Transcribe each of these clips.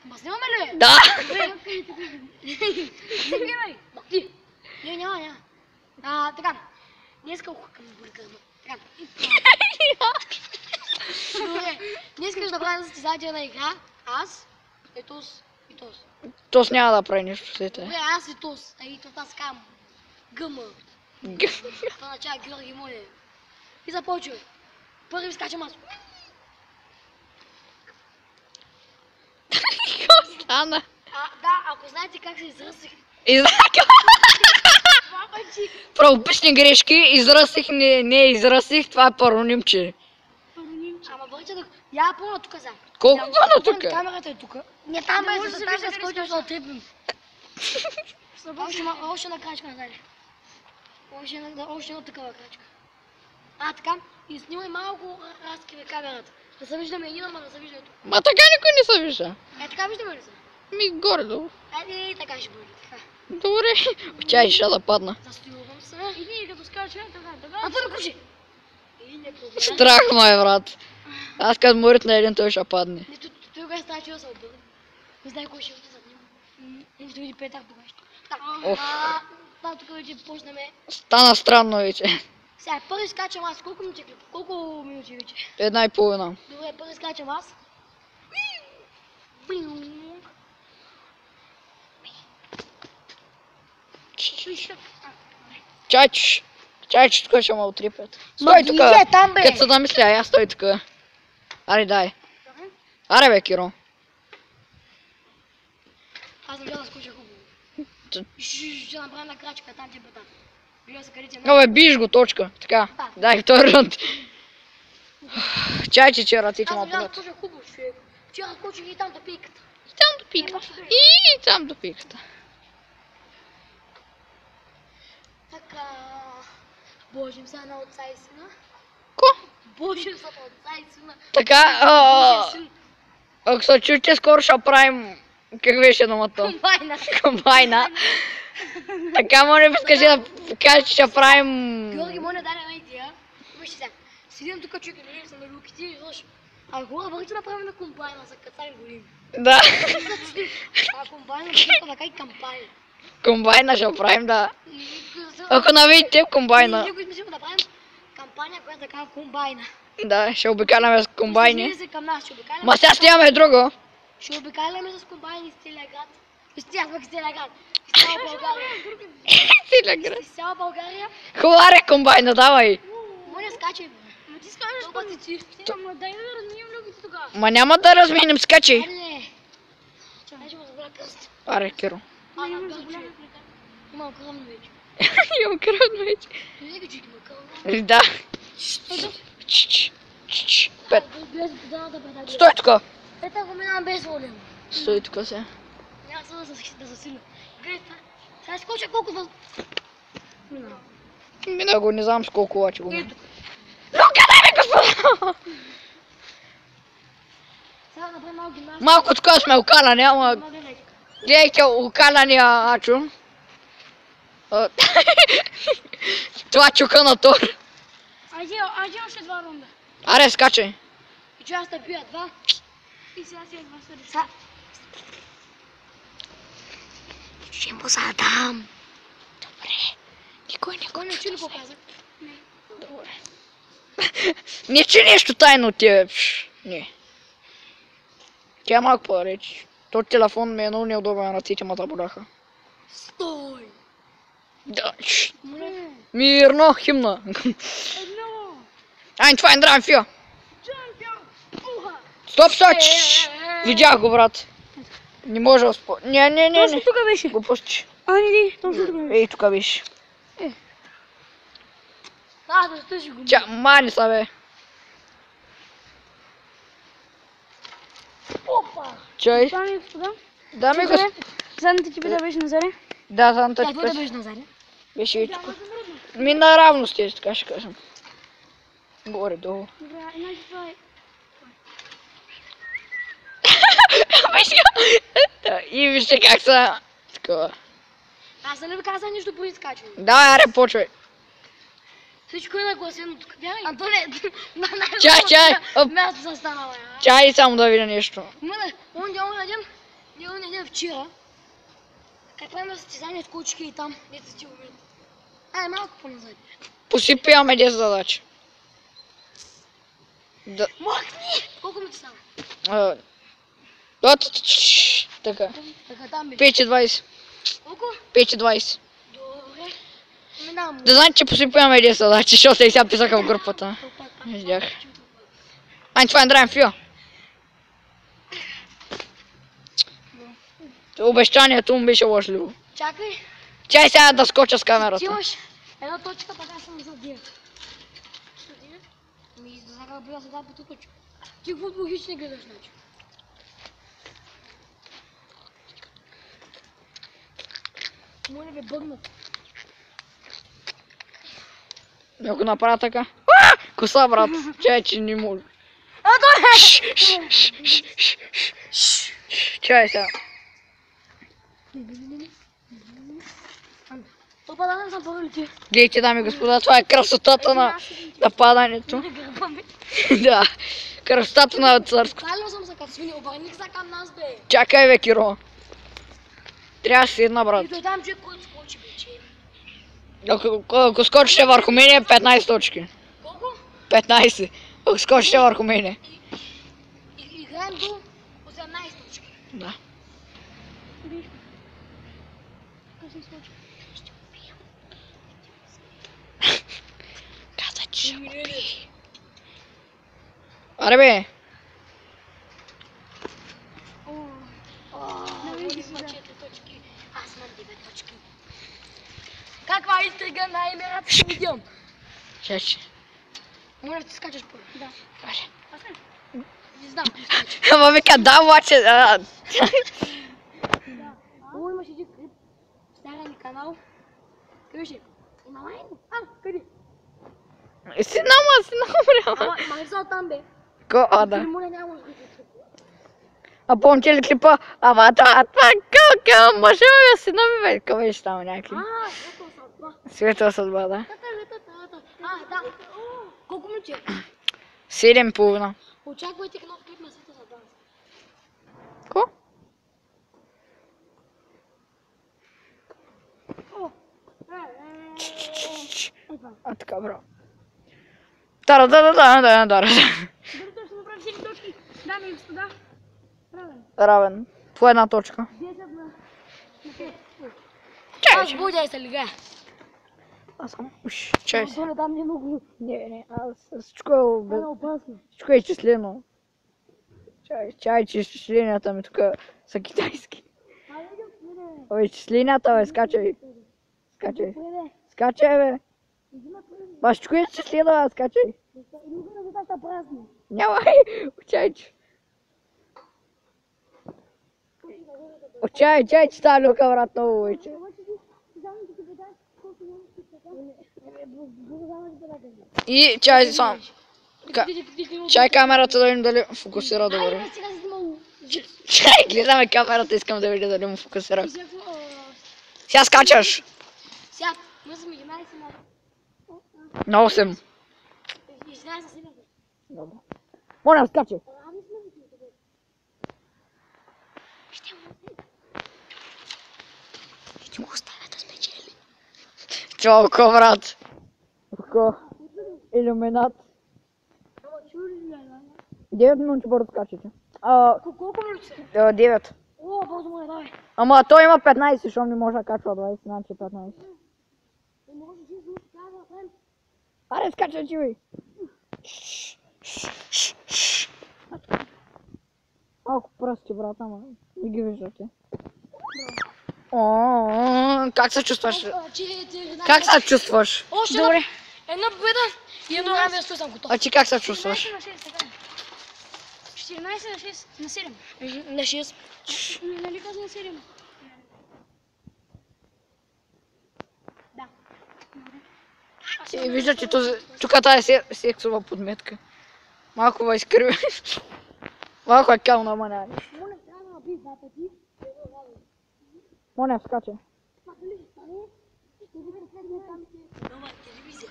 Ма снимаме ли? Да. Не, няма. Така. Днеска към бургърма. Така. Добре. Днес искаш да правим състезателна игра. Аз, Тос и Тос. Тос няма да прави нищо след това. Добре, аз и Тос. И това аз казвам. ГМ. Това начава Георги Моля. И започваме. Първи скачам аз. Какво стана? Да, ако знаете как се изръсих. Правописни грешки, израстих, не израстих, това е паронимче. Ама бърче да... Я пълна тук за. Колко пълна тук? Камерата е тук. Не там е, за да кажа с който ще отрипим. Още една крачка назад. Още една такава крачка. Така. И снимай малко разкриве камерата. Да се виждаме един, ама да се вижда тук. Ма така никой не се вижда. Така виждаме ли се? Ми горе-долу. Така ще бъде. Така. Добре. Чай ще да падна. Застилувам се. Иди като скача, така. Това да куши. Страх ме, брат. Аз като му ритна един, той ще падне. Той го е страшил да се обърне. Не знае кой ще още зад него. Може да види Петър тогава. Тук вече почнаме. Стана странно вече. Сега първи скачам аз. Колко минути вече? 1,5. Добре, първи скачам аз. Чайч, тук ще ме отрипят. Стой тук. Като се намисля, я стой тук. Аре, дай. Аре, бе, Киро. Аз съм да скоча хубаво. Ще направя на крачка, там ти бата. Гледа се къде ти е. Абе, биш го, точка. Така. Дай втори рунд. Чайче, ръците ма Аз съм да подат. скоча хубаво, човек. Вчера скочих и там до пиката. И там до пиката. Така. Божим се на отца и сина. Ко? Божим се на отца и сина. Така, Божия син. ако се чуете, скоро ще правим... Как беше думата? Комбайна. Комбайна. Така, моля ви, скажи да кажеш, че ще правим... Георги, моля, дай една идея. Вижте сега. Седим тук, човек, и гледам се на люките и виж. Хора, върхи да направим на комбайна, за кацарим голим. Да. Комбайна, така и кампания. Комбайна ще правим, да. Ако навидите комбайна. Ние го мислим да правим кампания, която е такава комбайна. Да, ще обикаляме с комбайни. Ще към нас, ще обикаляме. Ма сега ще имаме друго. Ще обикаляме с комбайни из целия град. Из целия град. Из цяла България. Целия град. Из цяла България. Хубаре комбайна, давай. Моля, скачай. Ма ти скачаш пъти. Ама дай да разминем люките тогава. Ма няма да разминем, скачай. Аре. Чакай, ще ме заболя кръст. Аре, Киро. Имам кръвно вече. Имам кръвно вече. Ти не че има кръвно. Да. Пет. Стой тук. Ето го минавам без волен. Стой тук се. Няма да засиля. Гледай, сега скоча колко въз... Мина го, не знам с колко лачи го мина. Но къде ми, господа? Сега направим малко гимнастика. Малко тук сме окаляни, ама... Гледайте окаляния Ачо. Това чука на Тор. Айде още 2 рунда. Аре, скачай. И че аз те пия 2. И сега си едва се реса. Ще му задам. Добре. Никой не чули какво казах? Не. Добре. Не че нещо тайно ти е. Не. Тя малко по-реч. Този телефон ми е много неудобен, ръците ме заболяха. Стой! Да. Мирно, химна. Ein, zwei, drei, vier. Стоп, стой! Видях го, брат. Не може да успо... Не. Точно тук беше. Го пусти. Не, точно тук беше. Ей, тук беше. Да стъжи го. Ча, мани са, бе. Опа! Чай. Дами и господа. Дами и господа. Задната ти бида беше назаре? Да, задната ти бида беше назаре. беше и тук. Ми наравно сте, така ще кажем. Горе-долу. Добре, иначе това е... И вижте как са... Такова. Аз не ви казах нищо по изкачване. Давай, аре, почвай. Всичко е нагласено тук. Вярвай. Антоне, Чай! Оп. Място са станала. Чай само да видя нещо. Он ден вчера. Как правим състезание с кучки и там, дето си умират. Ай, малко по-назад. Посипи имаме 10 задачи. Да. Махни! Колко ми ти стана? Така. Така там бе. 5:20. Колко? 5:20. Добре. Минавам. Да знаете, че посипи имаме 10 задачи, защото и сега писаха в групата. Не видях. Ай, това е Андрея Фио. Обещанието му беше лъжливо. Чакай. Чай сега да скоча с Ти камерата. имаш една точка, така съм за 9. Ми за сега била сега по тук. Ти футбол хич не гледаш, значи. Моля бе, бъгнат. Ако направя така. Коса, брат. Чай, че не може. Чай сега. То падане съм по-велики. Гледайте, дами и господа, това е красотата на падането. Да, красотата на царско. Правилно съм се като свини, обърних се към нас, бе. Чакай, бе, Киро. Трябва да си една, брат. И той там човек, който скочи, бе, че... Ако скочите върху мене, 15 точки. Колко? 15. Ако скочите върху мене. И играем до 18 точки. Да. Как се скочи? Ще убием. Каза, че ще убие. Аре, бе. Нали има 4 точки, аз имам 9 точки. Каква интрига най-мерата ще видим? Чаче. Моля да ти скачаш първо. Да. Аре. Аз не знам. Ама вика, да, обаче. О, имаш един клип. Стария ми канал. Кажи. Има лайно. Къде? Си намряла. Ама не са оттам, бе. Да. Моля, няма да го А помните ли клипа? Ама това колко мъжове си нами, бе. Беше там някакви. Светла съдба. Светла съдба, да. Да. Колко минути е? 7:30. Очаквайте нов клип на Светла съдба. Ко? А така, бро. Дара. Дали ще направим 7 точки? Дами и господа. Равен. Равен. По една точка. 10 на 5. Чай. Аз будя се лига. Аз съм. Чай. Доле там не много. Не. Аз всичко е без... Опасно. Всичко е изчислено. Чай, че изчисленията ми тук са китайски. Ой, изчисленията, бе, скачай. Скачай, бе. Ба, всичко е изчислено, бе, скачай. Няма, чайче. Чай, че става люка, брат, много вече. И чай сам. Чай камерата да видим дали фокусира добре. Чай, гледаме камерата, искам да видя дали му фокусира. Сега скачаш. Сега, ние сме 11 на 8. Добре. Моля, скачай. Ще му остане да спечели. Чолко, брат. Око. Иллюминат. 9 минути бързо скачате. Колко минути са? 9. О, бързо му не давай. Ама той има 15, защото не може да качва 20, значи 15. Аре, скачай, ти, бе. Малко пръсти, брат, ама не ги виждате. Как се чувстваш? Как се чувстваш? Добре. Една победа и едно равенство съм готов. А ти как се чувстваш? 14 на 6 на 7. На 6. Нали каза на 7? Да. Виждате, тук тази сексова подметка. Малко ва изкриви. Малко е кално, ама няма нищо. Моля, трябва да наби два пъти. Моля, скачай. Това дали ще стане? Ще видим след там нова телевизия.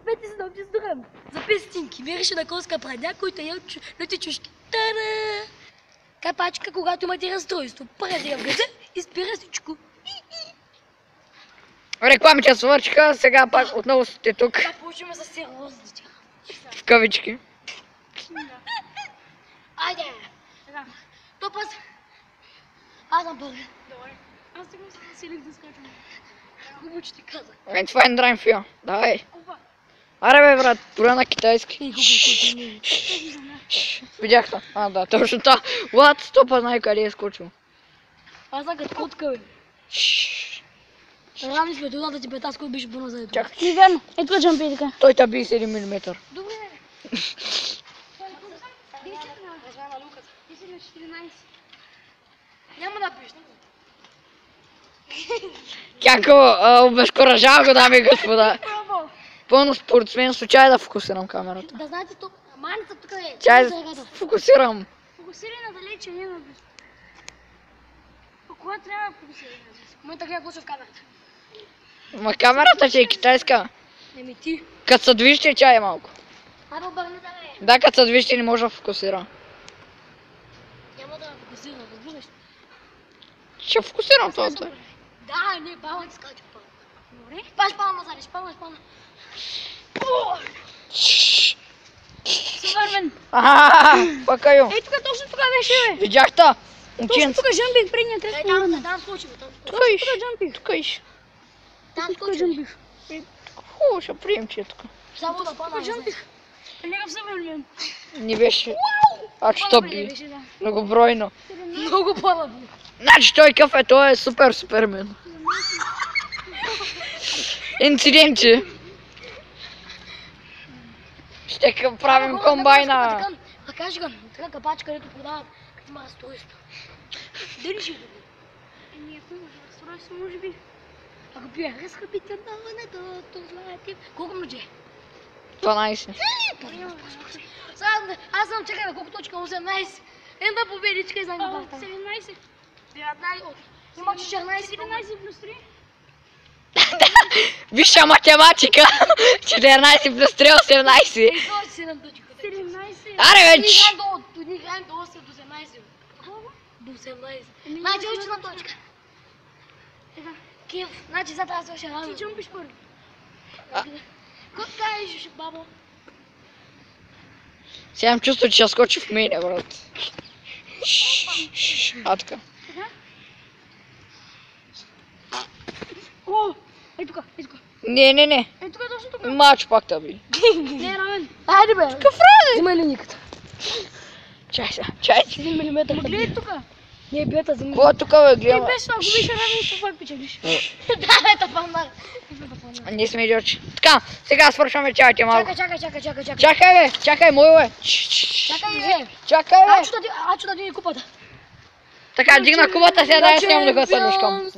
Запети се да обиздурам. За 5 стинки. Мирише на конска прадя, който я лети чушки. Тара! Капачка, когато имате разстройство. Пради в гъза и спира всичко. Рекламите свършиха, сега пак отново сте тук. Да получим за сериозните. В кавички. Айде! То пас. Аз съм първи. Добре. Аз сега се силих да скачам. Хубаво, че ти казах. Ей, това е драйм-фил. Давай. Опа. Аре бе, брат, броя на китайски. Ей, хубаво, Видях това. А, да, точно това. What? Стопа знае къде е скочил. аз съм като котка, бе. Равни сме тук да ти бета, с който беше бъна за ето. Чакай. Не вярно. Ето тук джампи така. Той та би 7 мм. Добре, бе. Размяна на луката. Ти си на 14. Няма да пиш. Кяко, обезкуражава го, дами и господа. Браво. Пълно спортсмен, случай да фокусирам камерата. Да знаете тук, маница тук е. Чай Тук да е рада. фокусирам. Фокусирай надалече, не на близко. А кога трябва да фокусирай надалече? В момента гледа в камерата. Ма камерата ще е китайска. Еми ти. Като се движи, ще чай малко. Абе, обърни да не. Да, като се движи, не може да фокусира. Няма да фокусирам, разбираш. Ще фокусирам това. Да, не, баба ти скача пълно. Добре. Паш палма, Зариш, палма. Съвървен. Пакаю. Ей, тук точно тук беше, бе. Видях та. Точно Момченц. тук жампих предния Дай треска. там скочим, там скочим. Тук иш. Тук жампих. Тук иш. Там Тук скочим. жампих. Хубаво, ще прием, че е тук. Само да палма. Тук жампих. Някакъв съвървен. Не беше. А че би? Беше, да. Многобройно. 17. Много по-лъбно. Значи той какъв е, той е супер супермен. Инциденти. Ще правим комбайна. А кажи го, така капачка, където продават, като има разстройство. Дали ще го? Еми, ако имаш разстройство, може би. Ако пие разхъпителнаването, то знаете. Колко мъже? 12. Аз съм чакай, колко точка? 18. Една победичка и за О, небата. 17. 19. Има 14. 17 плюс 3. Висша математика. 14 плюс 3, 18. Ей, това си 7 точка. 17. Аре вече. Ние играем до 8, до 18. Колко? До 18. Еми, Значи, ние учи сме на точка. Така. Кив, значи за тази свърша Ти рано. джампиш първи. Какво кажеш, бабо? Сега имам чувство, че ще скочи в мене, брат. А така. Така. О, ей тук, ей тук. Не. Ей тук, точно тук. Мач пак таби. Не е равен. Айде бе. Какъв ради? Взимай линиката. Чай сега, чай. 1 милиметър. Ма гледай тук. Не е бета, взимай. Какво е тук, бе, Ей, гледам? без това, ако беше равен, то пак печелиш. Да, бе, тапандар. Ние сме идиочи. Така, сега свършваме чайте малко. Чакай. Чакай, мой бе. Чакай, бе. Чакай, бе. Ачо да дигне купата. Така, дигна кубата, сега дай да снимам докато се люшкам.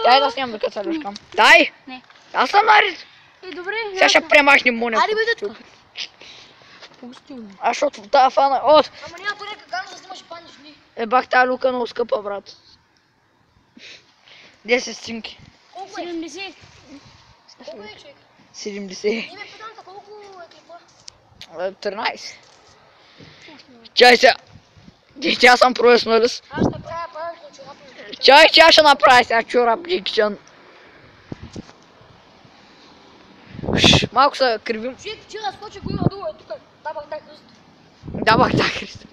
Дай да снимам докато се люшкам. Дай. Не. Аз съм наред. Е, добре. Сега ще премахнем мунето. Айде, бе, дето. Пусти ме. А защото тази фана... От, Ама няма пари, как да снимаш паниш ли? бах тази люка много скъпа, брат. 10 стинки. Колко е? 70. Колко е, човек? 70. Не ме питам, колко е клипа? 13. Чай сега. Тя съм професионалист. Аз ще правя правилно чорапи. Чай, тя ще направи сега чорап дикчен. Малко се кривим. Човек, вчера скочи го има долу, е тук. Табах так ръст. Да, бах, да, Христо.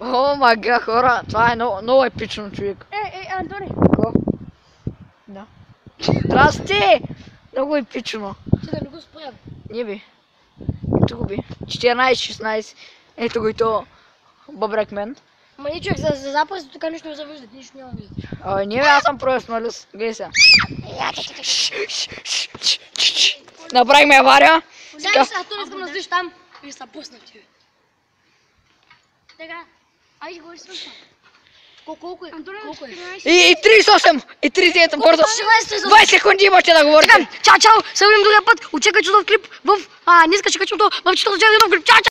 О, мага, хора, това е много епично, човек. Антоне. Какво? Да. Здрасти! Много епично. Чакай, не го спрям. Не би. Ето го би. 14-16. Ето го и то. Бъбрек мен. Ама не, човек, за запръсто така нищо не завиждат, нищо няма виждат. Не бе, аз съм професионалист. Гледай сега. Направихме авария. Сега аз то не искам да стоиш там и са пуснати. Така. Айде, говори с това. Колко е? Антоне, Колко е? 14. И 38. И 39. Бързо. 16 20 секунди имате да говорите. Чао, се видим другия път. Очакай чудов клип в... Не искаш, че качвам то в 4 нов клип. Чао!